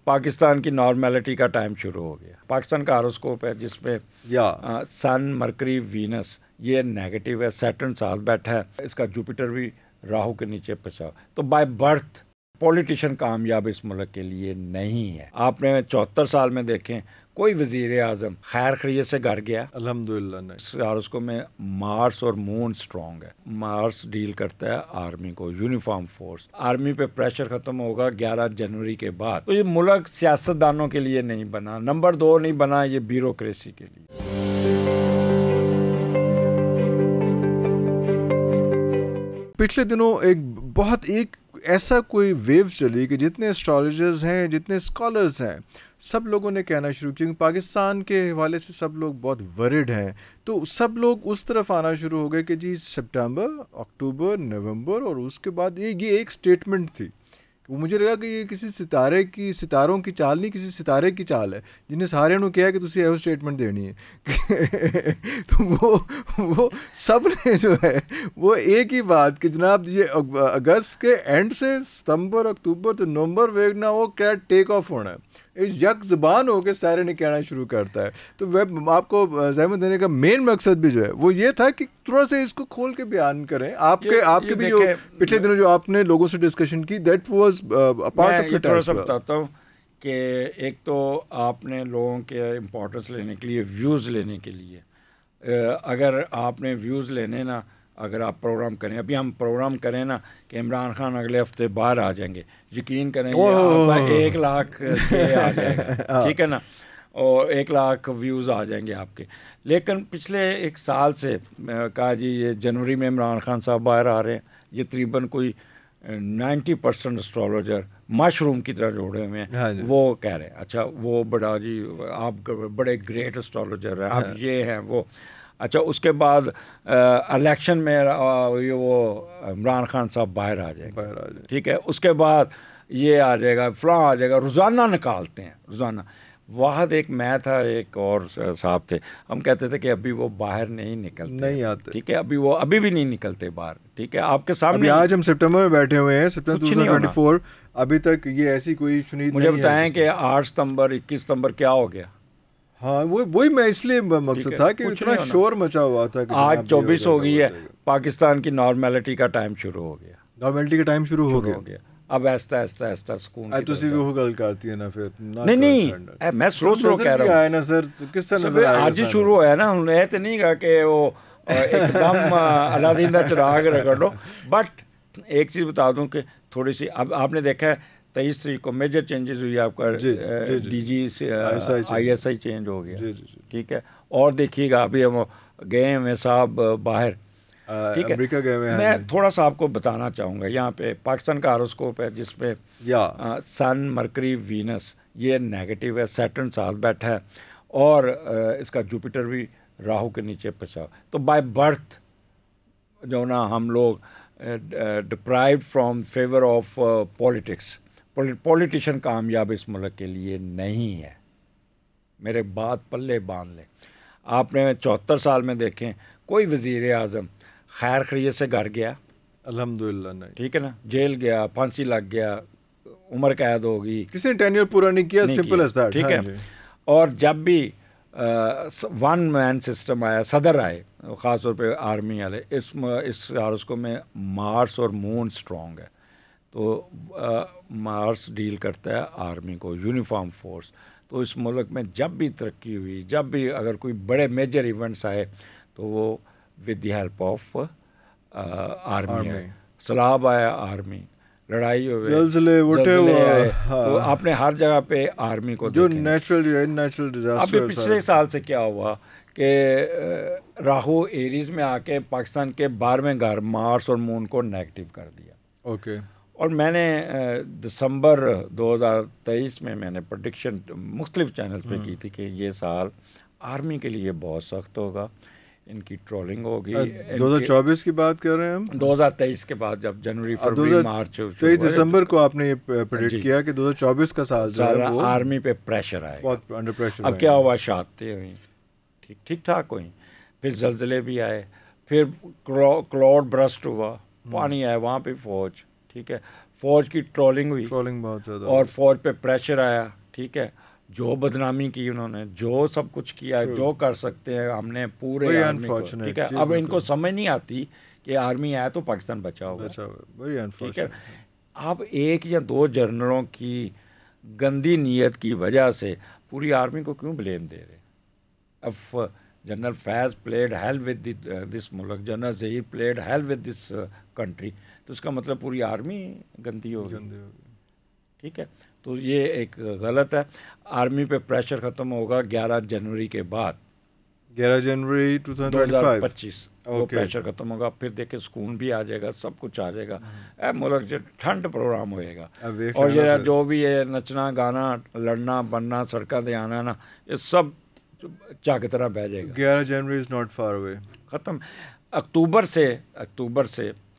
پاکستان کی نارمیلٹی کا ٹائم شروع ہو گیا. پاکستان کا ہاروسکوپ ہے جس میں سن، مرکری، وینس یہ نیگیٹو ہے. سیٹرن ساتھ بیٹھا ہے, اس کا جوپیٹر بھی راہو کے نیچے پھنسا. تو بائی برتھ پولیٹیشین کامیاب اس ملک کے لیے نہیں ہے. آپ نے 74 سال میں دیکھیں کوئی وزیر اعظم خیر خیریت سے گھر گیا؟ الحمدللہ نہیں. اس کو میں مارس اور مون سٹرونگ ہے. مارس ڈیل کرتا ہے آرمی کو, یونیفارم فورس. آرمی پہ پریشر ختم ہوگا 11 جنوری کے بعد. تو یہ ملک سیاستدانوں کے لیے نہیں بنا, نمبر 2 نہیں بنا, یہ بیوروکریسی کے لیے. پچھلے دنوں ایک ایسا کوئی ویو چلی کہ جتنے اسٹرالوجرز ہیں, جتنے اسکالرز ہیں, سب لوگوں نے کہنا شروع کیا کہ پاکستان کے حوالے سے سب لوگ بہت ورڈ ہیں. تو سب لوگ اس طرف آنا شروع ہو گئے کہ جی سپٹمبر, اکتوبر, نومبر, اور اس کے بعد یہ ایک سٹیٹمنٹ تھی. مجھے لگا کہ یہ کسی ستاروں کی چال نہیں, کسی ستارے کی چال ہے جنہیں سارے نے کہا کہ تسی ایو سٹیٹمنٹ دینی ہے. تو وہ سب نے جو ہے وہ ایک ہی بات کہ جناب یہ اگست کے اینڈ سے ستمبر, اکتوبر تو نومبر ویگنا وہ کیا ٹیک آف ہونا ہے. یک زبان ہو کے سارے نے کہنا شروع کرتا ہے. تو آپ کو زحمت دینے کا مین مقصد بھی جو ہے وہ یہ تھا کہ تھوڑا سا اس کو کھول کے بیان کریں. آپ کے بھی جو پچھلے دنوں جو آپ نے لوگوں سے ڈسکشن کی, that was part of it. تھوڑا سا بتاتا ہوں کہ ایک تو آپ نے لوگوں کے امپورٹنس لینے کے لیے, ویوز لینے کے لیے, اگر آپ نے ویوز لینے نا, اگر آپ پروگرام کریں, ابھی ہم پروگرام کریں نا کہ عمران خان اگلے ہفتے باہر آ جائیں گے, یقین کریں آپ کا 1 لاکھ آ جائے گا, ٹھیک ہے نا, اور 1 لاکھ ویوز آ جائیں گے آپ کے. لیکن پچھلے 1 سال سے کہا جی یہ جنوری میں عمران خان صاحب باہر آ رہے ہیں, یہ تقریباً کوئی 90% اسٹرالوجر مشروم کی طرح جوڑے ہوئے ہیں, وہ کہہ رہے ہیں اچھا وہ بڑا جی آپ بڑے گریٹ اسٹرالوجر ہیں, آپ یہ ہیں وہ. اچھا اس کے بعد الیکشن میں وہ عمران خان صاحب باہر آ جائیں گے, ٹھیک ہے. اس کے بعد یہ آ جائے گا, فلاں آ جائے گا, روزانہ نکالتے ہیں روزانہ. واحد ایک میں تھا, ایک اور صاحب تھے, ہم کہتے تھے کہ ابھی وہ باہر نہیں نکلتے, نہیں آتے, ٹھیک ہے, ابھی بھی نہیں نکلتے باہر, ٹھیک ہے. آپ کے سامنے آج ہم سپٹمبر میں بیٹھے ہوئے ہیں, سپٹمبر 2024, ابھی تک یہ ایسی کوئی شنید نہیں ہے. مجھے بتائیں کہ 8 ستمبر 21 ستمبر کیا ہو گیا؟ ہاں وہی میں اس لیے مقصد تھا کہ اتنا شور مچا ہوا تھا کہ آج 24 ہو گئی ہے, پاکستان کی نارمیلٹی کا ٹائم شروع ہو گیا. نارمیلٹی کا ٹائم شروع ہو گیا. اب ایستا سکون تسی بھی وہ گل کرتی ہے نا پھر. نہیں میں سلو کہہ رہا ہوں نا سر, کس طرح نظر آئے گا؟ آج ہی شروع ہوا ہے نا, یہ تو نہیں کہا کہ وہ ایک دم اللہ کا چراغ رگڑ لو. بٹ ایک چیز بتا دوں کہ تھوڑی سی اب آپ نے دیکھا ہے 23 تاریخ کو میجر چینجز ہوئی, آپ کا D G I S I change ہو گیا, ٹھیک ہے. اور دیکھیے گا ابھی ہم گئے ہوئے صاحب باہر, ٹھیک ہے. میں تھوڑا سا آپ کو بتانا چاہوں گا, یہاں پہ پاکستان کا ہاروسکوپ ہے جس میں سن, مرکری, وینس یہ نیگیٹو ہے. سیٹرن ساتھ بیٹھا ہے اور اس کا جوپیٹر بھی راہو کے نیچے پھنسا. تو بائی برتھ جو نا ہم لوگ deprived from favour of politics. Politician کامیاب اس ملک کے لیے نہیں ہے. میرے بات پلے باندھ لیں. آپ نے 74 سال میں دیکھیں کوئی وزیر اعظم خیر خیریت سے گھر گیا؟ الحمدللہ نہیں. ٹھیک ہے نا, جیل گیا, پھانسی لگ گیا, عمر قید ہوگی, کسی نے ٹینیور پورا نہیں کیا, سمپل ایز دیٹ, ٹھیک ہے. اور جب بھی 1 مین سسٹم آیا, صدر آئے, خاص طور پہ آرمی والے, اس ہاروسکوپ میں مارس اور مون سٹرونگ ہے. تو مارس ڈیل کرتا ہے آرمی کو, یونیفارم فورس. تو اس ملک میں جب بھی ترقی ہوئی, جب بھی اگر کوئی بڑے میجر ایونٹس آئے تو وہ with the help of army ہے. سیلاب آیا آرمی, لڑائی ہوئے, زلزلے آئے, تو آپ نے ہر جگہ پہ آرمی کو جو نیچرل ڈیزاسٹر. ابھی پچھلے سال سے کیا ہوا کہ راہو ایریز میں آ کے پاکستان کے 12ویں گھر مارس اور مون کو نیگیٹو کر دیا. اوکے. اور میں نے دسمبر 2023 میں نے پریڈکشن مختلف چینلز پہ کی تھی کہ یہ سال آرمی کے لیے بہت سخت ہوگا, ان کی ٹرولنگ ہوگی. 2024 کی بات کر رہے ہیں ہم, 2023 کے بعد جب جنوری فروری مارچ 23 دسمبر کو آپ نے یہ پریڈکٹ کیا کہ 2024 کا سال جو ہے وہ آرمی پہ پریشر آئے, بہت انڈر پریشر. اب کیا ہوا, شہادتیں ہوئیں, ٹھیک ٹھاک ہوئیں, پھر زلزلے بھی آئے, پھر کلاؤڈ برسٹ ہوا, پانی آیا, وہاں پہ فوج, ٹھیک ہے. فوج کی ٹرولنگ ہوئی بہت زیادہ اور فوج پہ پریشر آیا. ٹھیک ہے, جو بدنامی کی انہوں نے, جو سب کچھ کیا, جو کر سکتے ہیں ہم نے پورے آرمی کو. ٹھیک ہے, اب ان کو سمجھ نہیں آتی کہ آرمی ہے تو پاکستان بچا ہوا. ٹھیک ہے, آپ ایک یا دو جنرلوں کی گندی نیت کی وجہ سے پوری آرمی کو کیوں بلیم دے رہے؟ اب general Faiz played hell with this ملک, general Zaheer played hell with this country, تو اس کا مطلب پوری آرمی گندی ہوگی. ٹھیک ہے, تو یہ ایک غلط ہے. آرمی پہ پریشر ختم ہوگا 11 جنوری کے بعد, 11 جنوری 2025 وہ پریشر ختم ہوگا. پھر دیکھیں سکون بھی آ جائے گا, سب کچھ آ جائے گا. ملک جو ٹھنڈ پروگرام ہوئے گا, اور یہ جو بھی ہے نچنا گانا لڑنا بننا سڑکوں دے آنا نا, یہ سب چاہ کی طرح بہ جائے گا. 11 جنوری از ناٹ فار اوے, ختم. اکتوبر سے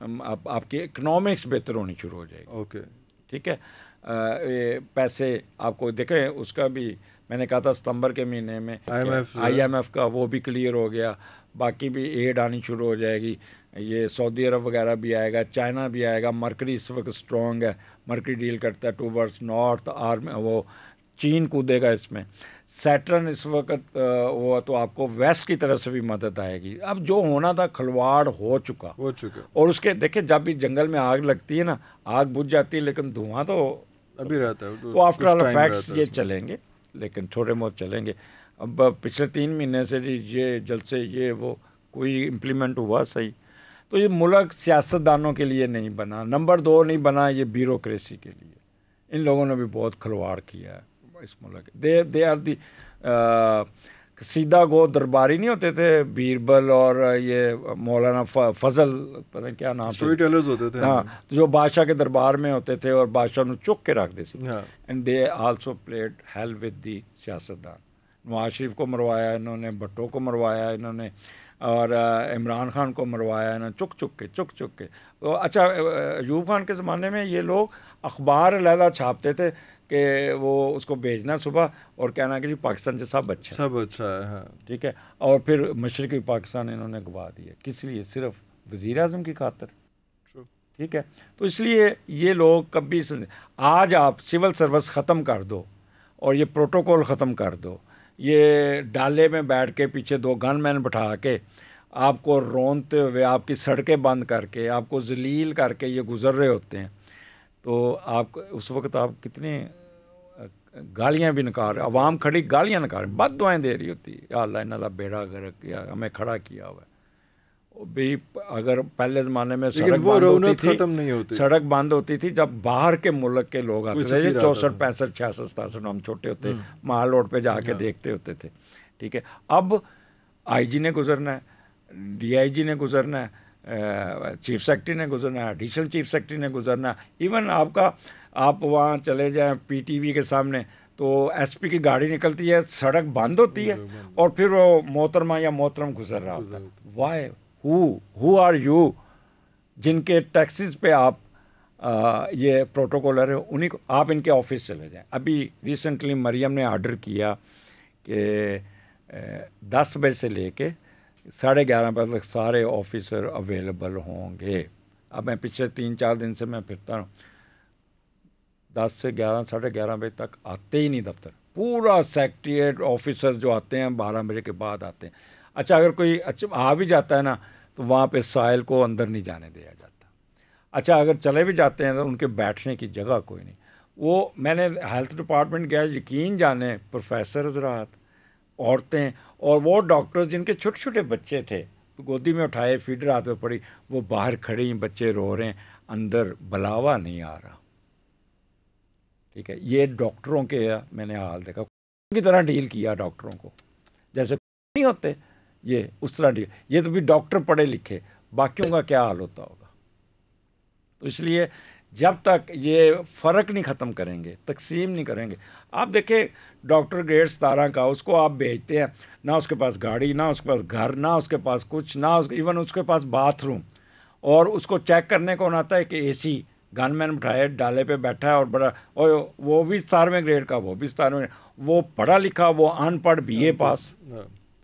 آپ کی اکنامکس بہتر ہونی شروع ہو جائے گی. اوکے, ٹھیک ہے, پیسے آپ کو دیکھیں, اس کا بھی میں نے کہا تھا ستمبر کے مہینے میں آئی ایم ایف کا وہ بھی کلیئر ہو گیا. باقی بھی ایڈ آنی شروع ہو جائے گی. یہ سعودی عرب وغیرہ بھی آئے گا, چائنا بھی آئے گا. مرکری اس وقت اسٹرانگ ہے, مرکری ڈیل کرتا ہے ٹوورڈس نارتھ. وہ چین کودے گا اس میں. سیٹرن اس وقت وہ تو آپ کو ویسٹ کی طرف سے بھی مدد آئے گی. اب جو ہونا تھا کھلواڑ ہو چکا. اور اس کے دیکھیں جب بھی جنگل میں آگ لگتی ہے نا, آگ بجھ جاتی ہے لیکن دھواں تو ابھی رہتا ہے. تو آفٹر آل فیکٹس یہ چلیں گے, لیکن تھوڑے بہت چلیں گے. اب پچھلے 3 مہینے سے یہ جلسے یہ وہ کوئی امپلیمنٹ ہوا صحیح. تو یہ ملک سیاستدانوں کے لیے نہیں بنا. نمبر 2 نہیں بنا یہ بیوروکریسی کے لیے. ان لوگوں نے بھی بہت کھلواڑ کیا ہے اس ملک. دے آر دی سیدھا گو درباری نہیں ہوتے تھے بیربل اور یہ مولانا فضل, پتہ نہیں کیا نام, اسٹوری ٹیلرز ہوتے تھے. ہاں, جو بادشاہ کے دربار میں ہوتے تھے اور بادشاہ نے چک کے رکھ دیتے تھے. And they also played hell with the سیاستدان. نواز شریف کو مروایا انہوں نے, بھٹو کو مروایا انہوں نے, اور عمران خان کو مروایا انہوں نے, چک کے. اچھا, ایوب خان کے زمانے میں یہ لوگ اخبار علیحدہ چھاپتے تھے کہ وہ اس کو بھیجنا صبح اور کہنا کہ جی پاکستان سے سب اچھا ہے. ہاں, ٹھیک ہے. اور پھر مشرقی پاکستان انہوں نے گوا دیا. کس لیے؟ صرف وزیر اعظم کی خاطر. ٹھیک ہے, تو اس لیے یہ لوگ کبھی آج آپ سول سروس ختم کر دو اور یہ پروٹوکول ختم کر دو, یہ ڈالے میں بیٹھ کے پیچھے 2 گن مین بٹھا کے آپ کو رونتے ہوئے, آپ کی سڑکیں بند کر کے, آپ کو ذلیل کر کے یہ گزر رہے ہوتے ہیں, تو آپ اس وقت آپ کتنی گالیاں بھی نکال رہے, عوام کھڑی گالیاں نکال رہے, بد دعائیں دے رہی ہوتی ہے, یا اللہ انہاں دا بیڑا غرق کیا, ہمیں کھڑا کیا ہوا ہے. بھی اگر پہلے زمانے میں سڑک بند ہوتی تھی جب باہر کے ملک کے لوگ آتے تھے, 64 65 66 67 ہم چھوٹے ہوتے مال روڈ پہ جا کے دیکھتے ہوتے تھے. ٹھیک ہے, اب آئی جی نے گزرنا ہے, ڈی آئی جی نے گزرنا ہے, چیف سیکرٹری نے گزرنا ہے, ایڈیشنل چیف سیکرٹری نے گزرنا ہے. ایون آپ وہاں چلے جائیں پی ٹی وی کے سامنے تو ایس پی کی گاڑی نکلتی ہے, سڑک بند ہوتی ہے اور پھر وہ محترمہ یا محترم گزر رہا ہوتا ہے. وائی who are you جن کے ٹیکسیز پہ آپ یہ پروٹوکولر ہے, انہیں کو آپ ان کے آفس چلے جائیں. ابھی ریسنٹلی مریم نے آرڈر کیا کہ 10 بجے سے لے کے 11:30 بجے تک سارے آفیسر اویلیبل ہوں گے. اب میں پچھلے 3-4 دن سے میں پھرتا ہوں, 10 سے 11 11:30 بجے تک آتے ہی نہیں دفتر. پورا سیکریٹریٹ آفیسر جو آتے ہیں 12 بجے کے بعد آتے ہیں. اچھا, اگر کوئی آ بھی جاتا ہے نا تو وہاں پہ سائل کو اندر نہیں جانے دیا جاتا. اچھا, اگر چلے بھی جاتے ہیں تو ان کے بیٹھنے کی جگہ کوئی نہیں. وہ میں نے ہیلتھ ڈپارٹمنٹ گیا, یقین جانے پروفیسر حضرات, عورتیں اور وہ ڈاکٹرز جن کے چھوٹے چھوٹے بچے تھے گودی میں اٹھائے, فیڈر ہاتھ میں پڑی, وہ باہر کھڑی, بچے رو رہے ہیں, اندر بلاوا نہیں آ رہا. ٹھیک ہے, یہ ڈاکٹروں کے میں نے حال دیکھا, کی طرح ڈیل کیا ڈاکٹروں کو جیسے نہیں ہوتے, یہ اس طرح ڈیل. یہ تو بھی ڈاکٹر پڑھے لکھے, باقیوں کا کیا حال ہوتا ہوگا. تو اس لیے جب تک یہ فرق نہیں ختم کریں گے, تقسیم نہیں کریں گے. آپ دیکھیں ڈاکٹر گریڈ 17 کا, اس کو آپ بھیجتے ہیں, نہ اس کے پاس گاڑی, نہ اس کے پاس گھر, نہ اس کے پاس کچھ, نہ ایون اس کے پاس باتھ روم, اور اس کو چیک کرنے کون آتا ہے کہ اے سی گن مین بٹھائے, ڈالے پہ بیٹھا ہے, اور بڑا, اور وہ بھی 17ویں گریڈ کا, وہ بھی 17ویں, وہ پڑھا لکھا, وہ ان پڑھ بی اے پاس.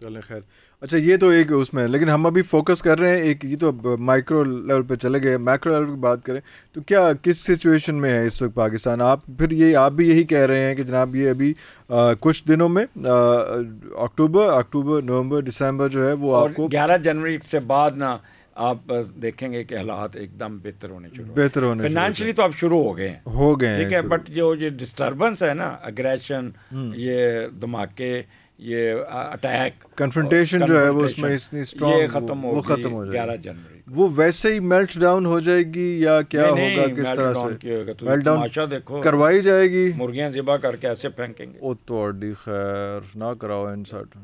چلیں خیر. اچھا یہ تو ایک اس میں، لیکن ہم ابھی فوکس کر رہے ہیں ایک، یہ تو مائکرو لیول پہ چلے گئے، مائکرو لیول کی بات کریں تو کیا کس سچویشن میں ہے اس وقت پاکستان؟ آپ پھر یہ آپ بھی یہی کہہ رہے ہیں کہ جناب یہ ابھی کچھ دنوں میں اکتوبر نومبر دسمبر جو ہے وہ آپ کو 11 جنوری سے بعد نا آپ دیکھیں گے کہ حالات ایک دم بہتر ہونے شروع فائنینشلی تو اب شروع ہو گئے ہیں ٹھیک ہے، بٹ جو یہ ڈسٹربنس ہے نا، اگریشن، یہ دھماکے، یہ اٹیک، کنفرنٹیشن جو ہے وہ اس میں اتنی اسٹرانگ، یہ ختم ہو جائے 11 جنوری. وہ ویسے ہی میلٹ ڈاؤن ہو جائے گی یا کیا ہوگا، کس طرح سے میلٹ ڈاؤن کروائی جائے گی؟ مرغیاں ذبح کر کے ایسے پھینکیں گے. او تو خیر نہ کراؤ ان سٹ.